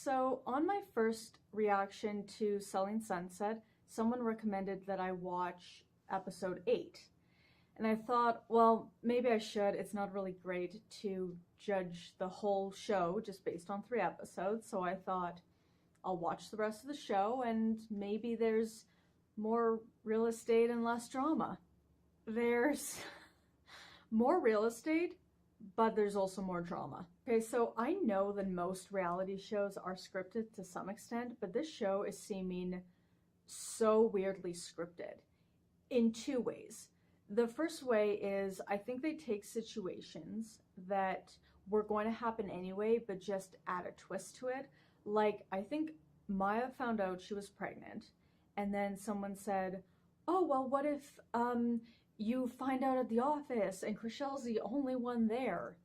So on my first reaction to Selling Sunset, someone recommended that I watch episode 8. And I thought, well, maybe I should. It's not really great to judge the whole show just based on 3 episodes. So I thought I'll watch the rest of the show and maybe there's more real estate and less drama. There's more real estate, but there's also more drama. Okay, so I know that most reality shows are scripted to some extent, but this show is seeming so weirdly scripted in 2 ways. The first way is I think they take situations that were going to happen anyway, but just add a twist to it. Like, I think Maya found out she was pregnant, and then someone said, oh, well, what if you find out at the office and Chrishell's the only one there?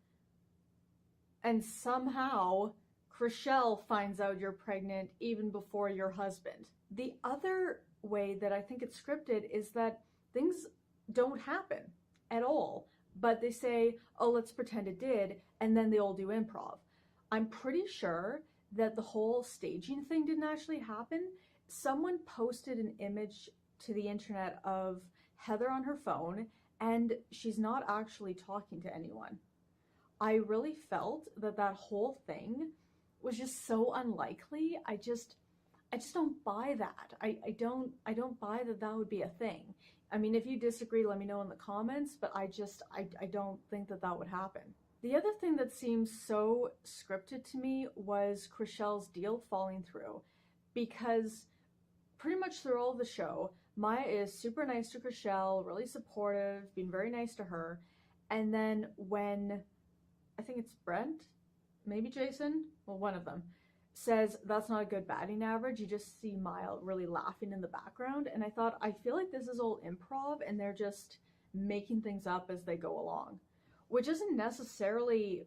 And somehow Chrishell finds out you're pregnant even before your husband. The other way that I think it's scripted is that things don't happen at all, but they say, oh, let's pretend it did, and then they all do improv. I'm pretty sure that the whole staging thing didn't actually happen. Someone posted an image to the internet of Heather on her phone, and she's not actually talking to anyone. I really felt that that whole thing was just so unlikely. I just don't buy that. I don't buy that that would be a thing. I mean, if you disagree, let me know in the comments, but I don't think that that would happen. The other thing that seems so scripted to me was Chrishell's deal falling through, because pretty much through all of the show, Maya is super nice to Chrishell, really supportive, being very nice to her, and then when, I think it's Brent, maybe Jason, well, one of them, says that's not a good batting average, you just see Maya really laughing in the background, and I thought, I feel like this is all improv and they're just making things up as they go along, which isn't necessarily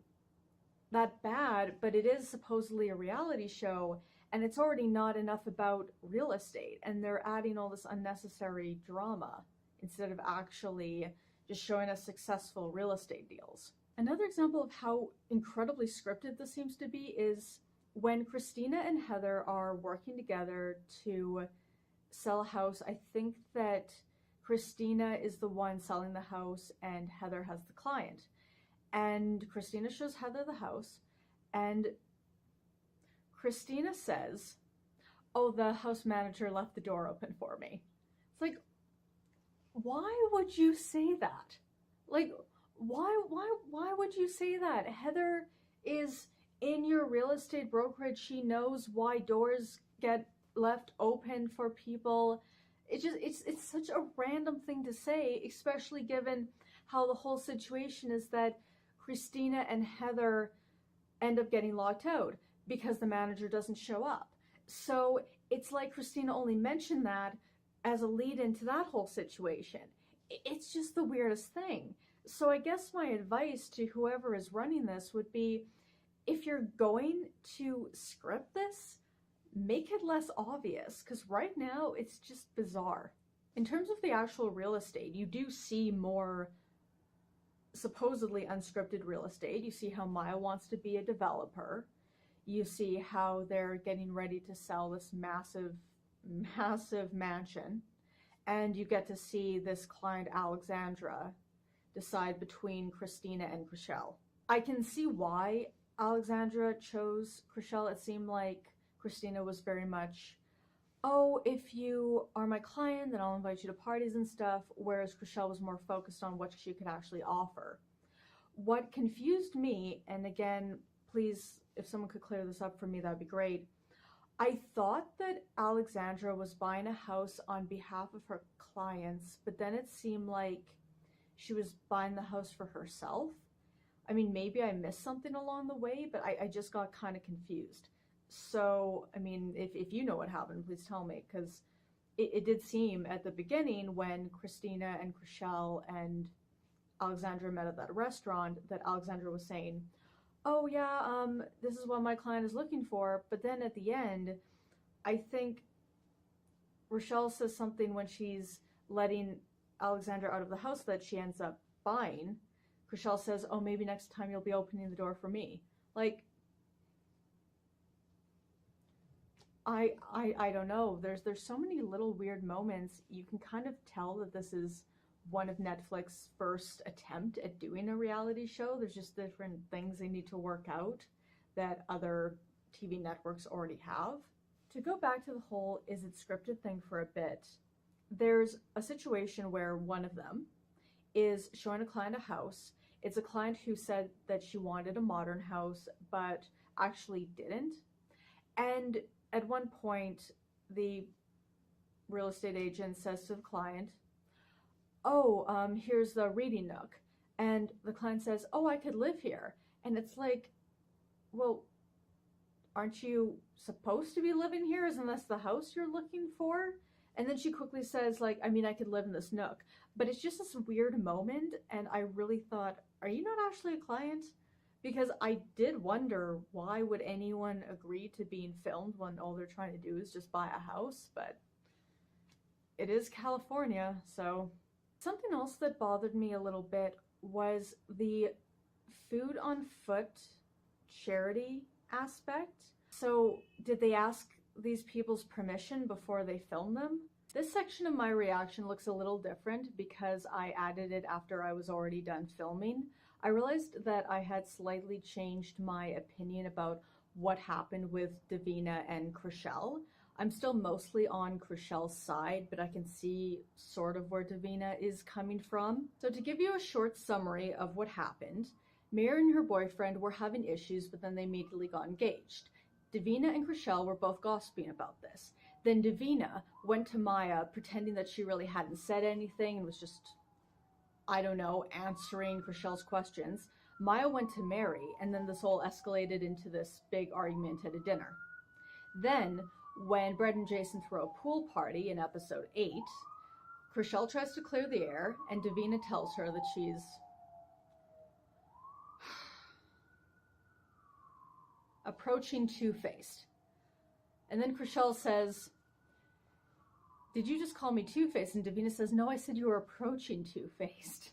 that bad, but it is supposedly a reality show, and it's already not enough about real estate, and they're adding all this unnecessary drama instead of actually just showing us successful real estate deals. Another example of how incredibly scripted this seems to be is when Christina and Heather are working together to sell a house. I think that Christina is the one selling the house and Heather has the client. And Christina shows Heather the house, and Christina says, oh, the house manager left the door open for me. It's like, why would you say that? Like, why would you say that? Heather is in your real estate brokerage. She knows why doors get left open for people. It's such a random thing to say, especially given how the whole situation is that Christina and Heather end up getting locked out because the manager doesn't show up. So it's like Christina only mentioned that as a lead into that whole situation. It's just the weirdest thing. So I guess my advice to whoever is running this would be, if you're going to script this, make it less obvious, because right now it's just bizarre. In terms of the actual real estate, you do see more supposedly unscripted real estate. You see how Maya wants to be a developer. You see how they're getting ready to sell this massive mansion. And you get to see this client, Alexandra, decide between Christina and Chrishell. I can see why Alexandra chose Chrishell. It seemed like Christina was very much, oh, if you are my client, then I'll invite you to parties and stuff, whereas Chrishell was more focused on what she could actually offer. What confused me, and again, please, if someone could clear this up for me, that'd be great. I thought that Alexandra was buying a house on behalf of her clients, but then it seemed like she was buying the house for herself. I mean, maybe I missed something along the way, but I just got kind of confused. So, I mean, if you know what happened, please tell me, because it did seem at the beginning when Christina and Chrishell and Alexandra met at that restaurant that Alexandra was saying, oh yeah, this is what my client is looking for. But then at the end, I think Rochelle says something when she's letting Alexandra out of the house that she ends up buying. Chrishell says, oh, maybe next time you'll be opening the door for me. Like, I don't know. There's so many little weird moments. You can kind of tell that this is one of Netflix's first attempt at doing a reality show. There's just different things they need to work out that other TV networks already have. To go back to the whole is it scripted thing for a bit, there's a situation where one of them is showing a client a house. It's a client who said that she wanted a modern house, but actually didn't. And at one point, the real estate agent says to the client, oh, here's the reading nook. And the client says, oh, I could live here. And it's like, well, aren't you supposed to be living here? Isn't this the house you're looking for? And then she quickly says, like, I mean, I could live in this nook. But it's just this weird moment, and I really thought, are you not actually a client? Because I did wonder, why would anyone agree to being filmed when all they're trying to do is just buy a house? But it is California, so. Something else that bothered me a little bit was the food on foot charity aspect. So did they ask these people's permission before they filmed them? This section of my reaction looks a little different because I added it after I was already done filming. I realized that I had slightly changed my opinion about what happened with Davina and Chrishell. I'm still mostly on Chrishell's side, but I can see sort of where Davina is coming from. So to give you a short summary of what happened, Mary and her boyfriend were having issues, but then they immediately got engaged. Davina and Chrishell were both gossiping about this. Then Davina went to Maya pretending that she really hadn't said anything and was just, I don't know, answering Chrishell's questions. Maya went to Mary, and then this all escalated into this big argument at a dinner. Then, when Brett and Jason throw a pool party in episode 8, Chrishell tries to clear the air, and Davina tells her that she's approaching two-faced. And then Chrishell says, did you just call me two-faced? And Davina says, no, I said you were approaching two-faced.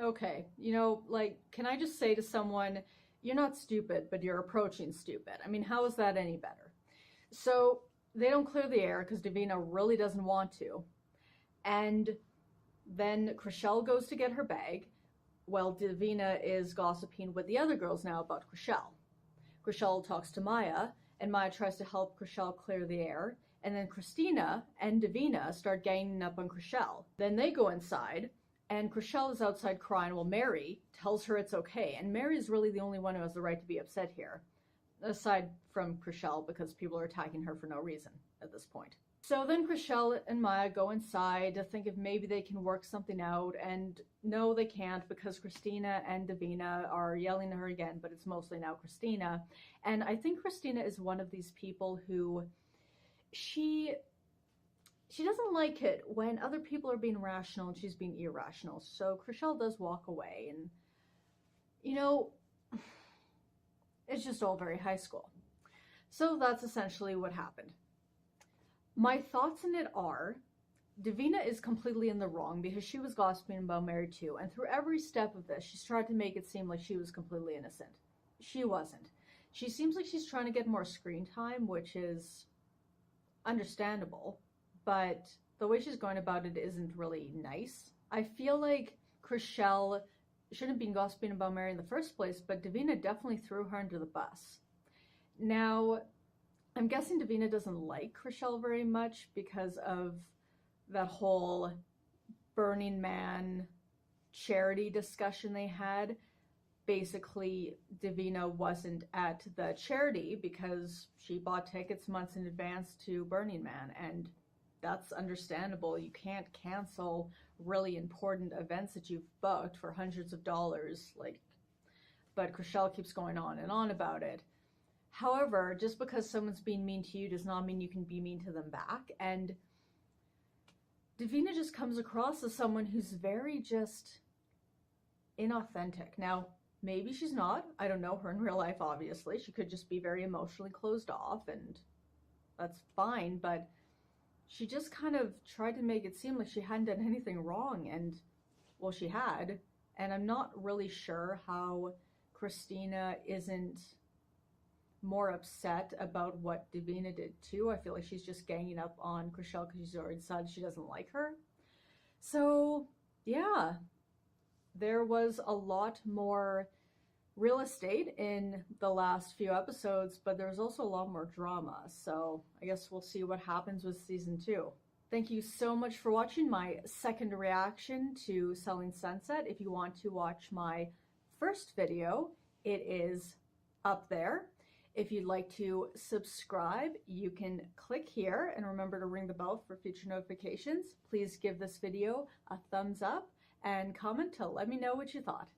Okay, you know, like, can I just say to someone, you're not stupid, but you're approaching stupid? I mean, how is that any better? So they don't clear the air because Davina really doesn't want to. And then Chrishell goes to get her bag while Davina is gossiping with the other girls now about Chrishell. Chrishell talks to Maya, and Maya tries to help Chrishell clear the air. And then Christina and Davina start ganging up on Chrishell. Then they go inside, and Chrishell is outside crying while Mary tells her it's okay. And Mary is really the only one who has the right to be upset here, aside from Chrishell, because people are attacking her for no reason at this point. So then Chrishell and Maya go inside to think if maybe they can work something out, and no, they can't, because Christina and Davina are yelling at her again, but it's mostly now Christina. And I think Christina is one of these people who she doesn't like it when other people are being rational and she's being irrational. So Chrishell does walk away, and, you know, it's just all very high school. So that's essentially what happened. My thoughts on it are, Davina is completely in the wrong because she was gossiping about Mary too, and through every step of this, she's tried to make it seem like she was completely innocent. She wasn't. She seems like she's trying to get more screen time, which is understandable, but the way she's going about it isn't really nice. I feel like Chrishell shouldn't have been gossiping about Mary in the first place, but Davina definitely threw her under the bus. Now, I'm guessing Davina doesn't like Chrishell very much because of that whole Burning Man charity discussion they had. Basically, Davina wasn't at the charity because she bought tickets months in advance to Burning Man, and that's understandable. You can't cancel really important events that you've booked for hundreds of dollars, but Chrishell keeps going on and on about it. However, just because someone's being mean to you does not mean you can be mean to them back, and Davina just comes across as someone who's very just inauthentic. Now, maybe she's not. I don't know her in real life, obviously. She could just be very emotionally closed off, and that's fine, but she just kind of tried to make it seem like she hadn't done anything wrong, and, well, she had. And I'm not really sure how Christina isn't more upset about what Davina did too. I feel like she's just ganging up on Chrishell because she's already decided she doesn't like her. So yeah, there was a lot more real estate in the last few episodes, but there's also a lot more drama. So I guess we'll see what happens with season 2. Thank you so much for watching my second reaction to Selling Sunset. If you want to watch my first video, it is up there. If you'd like to subscribe, you can click here, and remember to ring the bell for future notifications. Please give this video a thumbs up and comment to let me know what you thought.